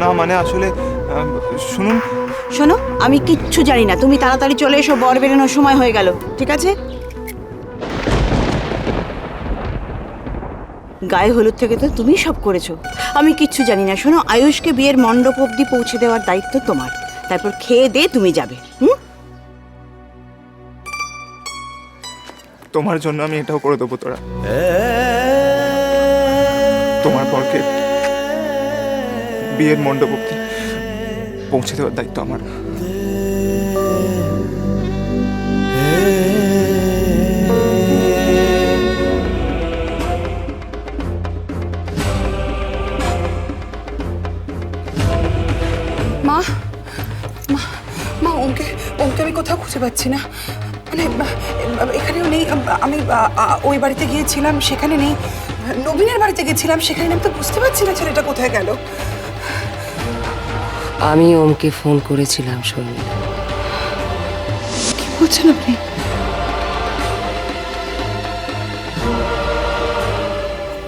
না মানে আসলে শুনুন। শোনো, আমি কিচ্ছু জানি না, তুমি তাড়াতাড়ি চলে এসো, বর বেরোনোর সময় হয়ে গেল, ঠিক আছে? গায়ে হলুদ থেকে তো তুমি সব করেছো, আমি কিচ্ছু জানি না। শোনো, আয়ুষকে বিয়ের মণ্ডপ অবধি পৌঁছে দেওয়ার দায়িত্ব তোমার, তারপর খেয়ে দিয়ে তুমি যাবে। তোমার জন্য আমি এটাও করে দেবো। তোরা তোমার বরকে বিয়ের মণ্ডপ অবধি পৌঁছে দেওয়ার দায়িত্ব আমার। মা মা মা ওমকে আমি কোথাও খুঁজে পাচ্ছি না, মানে এখানেও নেই। আমি ওই বাড়িতে গিয়েছিলাম, সেখানে নেই। নবীনের বাড়িতে গেছিলাম, সেখানে আমি তো বুঝতে পারছি না ছেলেটা কোথায় গেল। আমি ওমকে ফোন করেছিলাম শর্মিলা। কি বলছেন আপনি?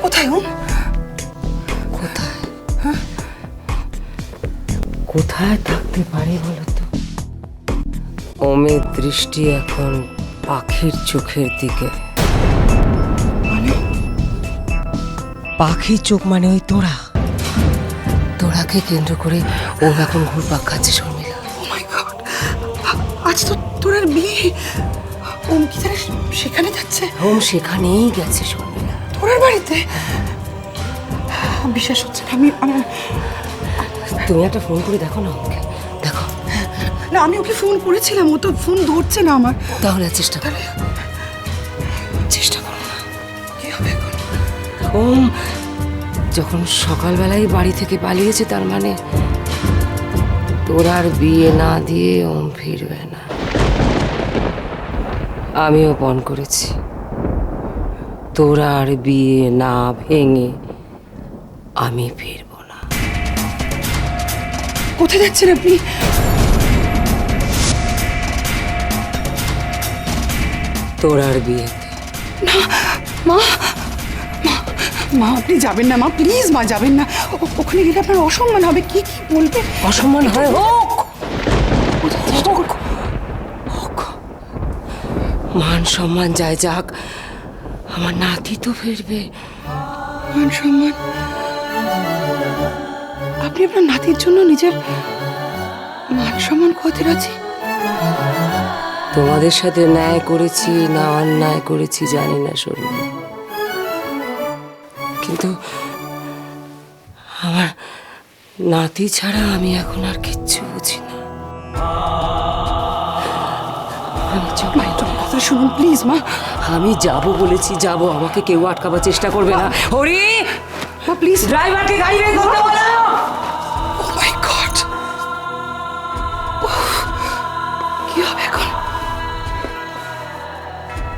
কোথায় ওম? কোথায় কোথায় থাকতে পারে বলো তো? ওমের দৃষ্টি এখন পাখির চোখের দিকে। মানে পাখির চোখ মানে ওই তোরা, তোরাকে কেন্দ্র করে ওম এখন ঘুরপাক খাচ্ছে শর্মিলা। ও মাই গড, আজ তো তোর বিয়ে। ওম কি তাহলে সেখানে যাচ্ছে? ওম সেখানেই গেছে শর্মিলা, তোর বাড়িতে। বিশ্বাস হচ্ছে না। আমি তুমি একটা ফোন করে দেখো না ওকে, দেখো। না, আমি ওকে ফোন করেছিলাম, ও তো ফোন ধরছে না আমার। তাহলে চেষ্টা করো, চেষ্টা করো না। কি হবে এখন? ওম যখন সকালবেলায় বাড়ি থেকে পালিয়েছে, তার মানে তোর আর বিয়ে না দিয়ে ওম ফিরবে না। আমিও পণ করেছি, তোর আর বিয়ে না ভেঙে আমি ফিরব না। কোথায় যাচ্ছেন আপনি? তোর আর বিয়েতে। মা মা মা আপনি যাবেন না মা, প্লিজ মা যাবেন না। ওখানে গেলে আপনার অসম্মান হবে। কি কি বলবে? অসম্মান হয় হোক, হোক, মান সম্মান যায় যাক, আমার নাতি তো ফিরবে। মান সম্মান? আপনি আপনার নাতির জন্য নিজের মান সম্মান খোয়াতে রাজি? তোমাদের সাথে ন্যায় করেছি না অন্যায় করেছি জানি না শর্মিলা, কিন্তু আমার নাতি ছাড়া আমি এখন আর কিচ্ছু বুঝি না। মা একটু কথা শুনুন প্লিজ মা। আমি যাব বলেছি যাব, আমাকে কেউ আটকাবার চেষ্টা করবে না। হরি, মা প্লিজ। ড্রাইভারকে গাড়ি বের করতে বলো। ও মাই গড, কি হবে এখন?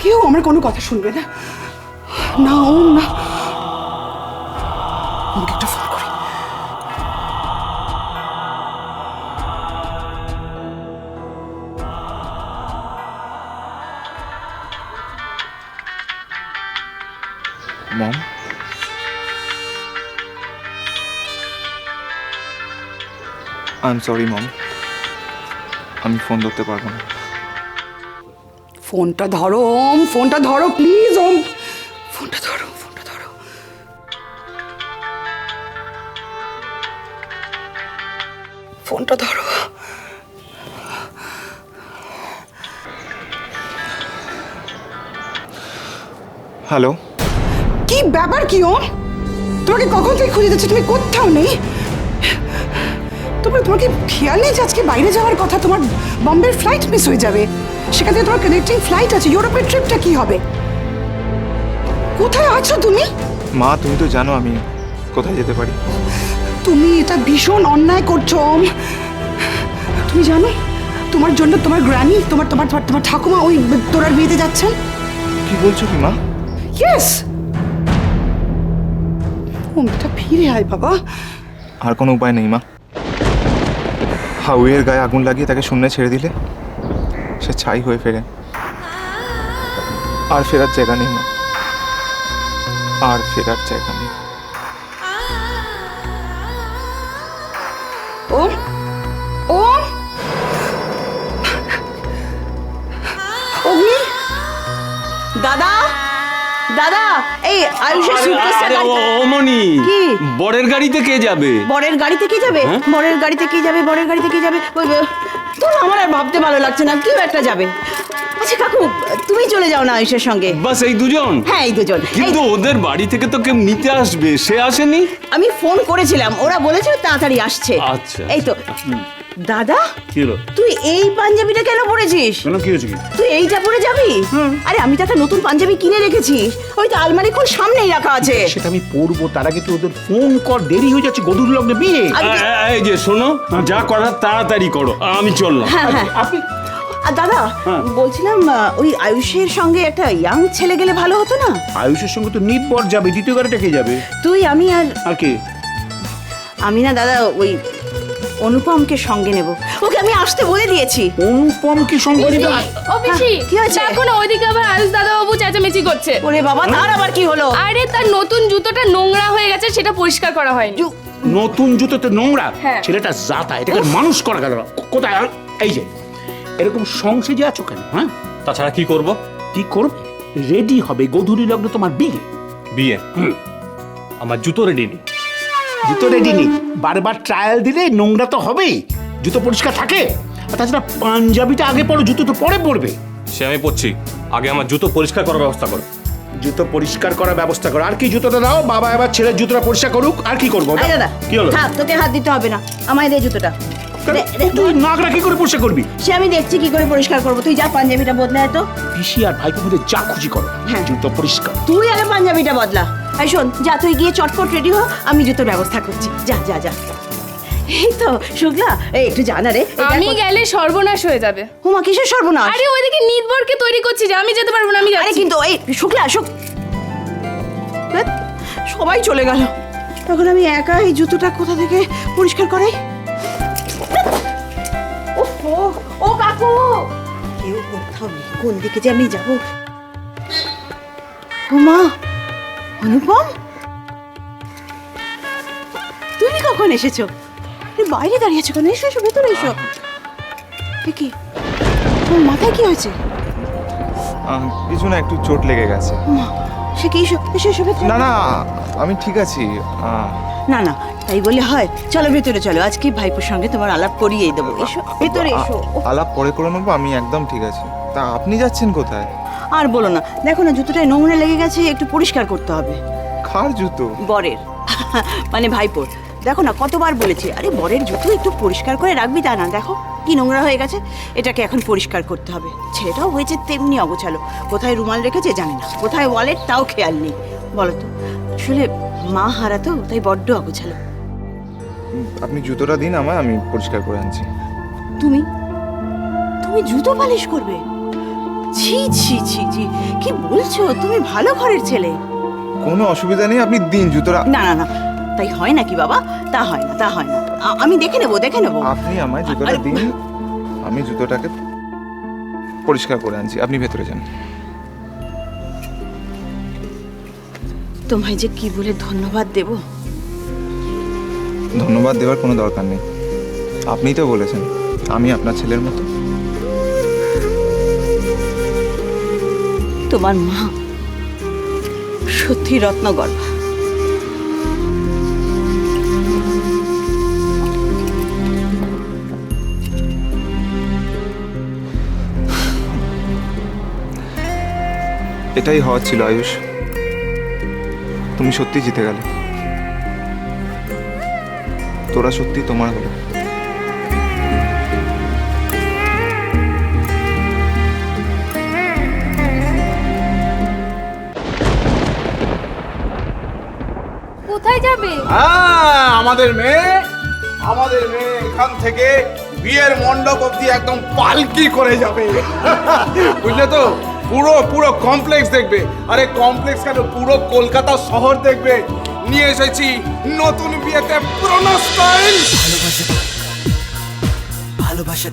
কেউ আমার কোনো কথা শুনবে না। না ওম না, আমাকে একটা ফোন করি। মম, আই এম সরি মম, আমি ফোন ধরতে পারবো না। ফোনটা ধরো ওম, ফোনটা ধরো প্লিজ ওম, ফোনটা ধরো, ফোনটা ধরো। ফোনটা ধরো। হ্যালো। কি ব্যাপার কি ওম? তোমাকে কখন থেকে খুঁজে যাচ্ছে, তুমি কোথাও নেই। তোমাকে খেয়াল নেই যে আজকে বাইরে যাওয়ার কথা, তোমার বম্বের ফ্লাইট মিস হয়ে যাবে। সেখান থেকে তোমার কানেক্টিং ফ্লাইট আছে, ইউরোপের ট্রিপটা কি হবে? কোথায় আছো তুমি? মা তুমি তো জানো আমি কোথায় যেতে পারি। তুমি এটা ভীষণ অন্যায় করছো ওম। তুমি জানো তোমার জন্য তোমার গ্র্যানি, তোমার তোমার তোমার তোমার ঠাকুমা ওই তোরার বিয়েতে যাচ্ছেন। কি বলছো কি মা? ইয়েস ওম, এটা ফিরে আয় বাবা। আর কোনো উপায় নেই মা। হাউয়ের গায়ে আগুন লাগিয়ে তাকে শূন্যে ছেড়ে দিলে সে ছাই হয়ে ফেরে। আর ফেরার জায়গা নেই মা, আর ফেরার জায়গা নেই। ওম ওম অগ্নি দাদা দাদা, এই আয়ুষের সুটকেসটা আরে গাড়িতে- অমনি কি? বরের গাড়িতে কে যাবে? বরের গাড়িতে কে যাবে? বরের গাড়িতে কে যাবে? বরের গাড়িতে কে যাবে? তোর আমার আর ভাবতে ভালো লাগছে না, কেউ একটা যাবে। আচ্ছা কাকু, তুমি চলে যাও না আয়ুষের সঙ্গে। বাস এই দুজন? হ্যাঁ, এই দুজন। কিন্তু ওদের বাড়ি থেকে তো কেউ নিতে আসবে, সে আসেনি। আমি ফোন করেছিলাম, ওরা বলেছে তাড়াতাড়ি আসছে। আচ্ছা। এই তো দাদা, কি হলো? তুই এই পাঞ্জাবিটা কেন পরেছিস? কেন, কি হয়েছে কি? তুই এইটা পরে যাবি? আরে আমি তো একটা নতুন পাঞ্জাবি কিনে রেখেছি, ওই তো আলমারি খুব সামনেই রাখা আছে। সেটা আমি পড়বো, তার আগে তুই ওদের ফোন কর, দেরি হয়ে যাচ্ছে, গধুর লগ্নে বিয়ে। এই যে শোনো, যা করার তাড়াতাড়ি করো, আমি চললাম। হ্যাঁ হ্যাঁ। আপনি আর দাদা, বলছিলাম ওই আয়ুষের সঙ্গে একটা ইয়াং ছেলে গেলে ভালো হতো না? আয়ুষের সঙ্গে তো নির্ভর যাবে, দ্বিতীয় গাড়িটা কে যাবে? তুই, আমি আর আর কে? আমি না দাদা, ওই অনুপমকে সঙ্গে নেব, ওকে আমি আসতে বলে দিয়েছি। অনুপমকে সঙ্গে দিবে? ও পিসি, কি হয়েছে? দেখো না ওইদিকে আবার আয়ুষ দাদা বাবু চেঁচামেচি করছে। ওরে বাবা, তার আবার কি হলো? আরে তার নতুন জুতোটা নোংরা হয়ে গেছে, সেটা পরিষ্কার করা হয়নি। নতুন জুতোতে নোংরা? হ্যাঁ। ছেলেটা জাতা, এটাকে মানুষ করা গেল না। কোথায় এই যে এরকম সংসেজে আছো কেন? হ্যাঁ, তাছাড়া কি করব? কি করবে? রেডি হবে, গধূলি লগ্নে তোমার বিয়ে। বিয়ে? আমার জুতো রেডি নেই। জুতো রেডি নেই, বারবার ট্রায়াল দিলে নোংরা তো হবেই, জুতো পরিষ্কার থাকে। আর তাছাড়া পাঞ্জাবিটা আগে পরো, জুতো তো পরে পরবে। সে আমি পড়ছি, আগে আমার জুতো পরিষ্কার করার ব্যবস্থা করো। জুতো পরিষ্কার করার ব্যবস্থা করো। আর কি, জুতোটা দাও, বাবা এবার ছেলের জুতোটা পরিষ্কার করুক। আর কি করবো? আরে দাদা, কি হলো? থাক, তোকে হাত দিতে হবে না, আমায় দে জুতোটা। তুই নাকরা কি করে পরিষ্কার করবি? সে আমি দেখছি কি করে পরিষ্কার করবো, তুই যা পাঞ্জাবিটা বদলা তো। পিসি আর ভাইপো মিলে যা খুশি করো, হ্যাঁ। জুতো পরিষ্কার। তুই আগে পাঞ্জাবিটা বদলা। এই শোন, যা তুই গিয়ে চটপট রেডি হ, আমি জুতোর ব্যবস্থা করছি। যা যা যা। এই তো শুক্লা, এই একটু জানা রে। আমি গেলে সর্বনাশ হয়ে যাবে। হুমা, কিসের সর্বনাশ? আরে ওইদিকে নির্ভরকে তৈরি করছি যে আমি যেতে পারবো না, আমি আরে যাচ্ছি। কিন্তু এই শুক্লা, ধ্যাৎ, সবাই চলে গেল, তখন আমি একা এই জুতোটা কোথা থেকে পরিষ্কার করাই? ওহো, ও কাকু, কেউ কোথাও নেই, কোন দিকে যে আমি যাব? ও মা, অনুপম, তুমি কখন এসেছো? তুমি বাইরে দাঁড়িয়ে আছো কেন? এসো এসো, ভেতরে এসো। এ কি, তোমার মাথায় কি হয়েছে? কিছু না, একটু চোট লেগে গেছে। মা, সে কি, এসো এসো এসো ভেতরে। না না, আমি ঠিক আছি। না না, তাই বলে হয়? চলো ভেতরে চলো, আজকে ভাইপোর সঙ্গে তোমার আলাপ করিয়েই দেবো। এসো ভেতরে এসো। আলাপ পরে করে নেবো, আমি একদম ঠিক আছি। তা আপনি যাচ্ছেন কোথায়? আর বলো না, দেখো না জুতোটায় নোংরা লেগে গেছে, একটু পরিষ্কার করতে হবে। কার জুতো? বরের মানে ভাইপোর। দেখো না, কতবার বলেছি, আরে বরের জুতো একটু পরিষ্কার করে রাখবি, তা না দেখো কি নোংরা হয়ে গেছে, এটাকে এখন পরিষ্কার করতে হবে। ছেলেটাও হয়েছে তেমনি অগোছালো, কোথায় রুমাল রেখেছে জানি না, কোথায় ওয়ালেট তাও খেয়াল নেই। বলো তো, আসলে মা হারা তো, তাই বড্ড অগোছালো। আপনি জুতোটা দিন আমায়, আমি পরিষ্কার করে আনছি। তুমি তুমি জুতো পালিশ করবে? ছি ছি ছি ছি, কি বলছো? তুমি ভালো ঘরের ছেলে। কোনো অসুবিধা নেই, আপনি দিন জুতোটা। না না না, তাই হয় নাকি বাবা? তা হয় না, তা হয় না। আমি দেখে নেবো, দেখে নেবো। আপনি আমায় জুতোটা আরে, দিন, আমি জুতোটাকে পরিষ্কার করে আনছি। আপনি ভেতরে যান। তোমায় যে কি বলে ধন্যবাদ দেব। ধন্যবাদ দেওয়ার কোনো দরকার নেই, আপনিই তো বলেছেন আমি আপনার ছেলের মতো। তোমার মা সত্যি রত্নগর্ভা। এটাই হওয়ার ছিল আয়ুষ, তুমি সত্যি জিতে গেলে। তোরা সত্যি তোমার হলো। কোথায় যাবে? আমাদের মেয়ে এখান থেকে বিয়ের মণ্ডপ অব্দি একদম পালকি করে যাবে। বুঝলে তো, পুরো পুরো কমপ্লেক্স দেখবে। আরে কমপ্লেক্স কেন, পুরো কলকাতা শহর দেখবে। নিয়ে এসেছি নতুন বিয়েতে পুরোনো স্টাইল। ভালোবাসা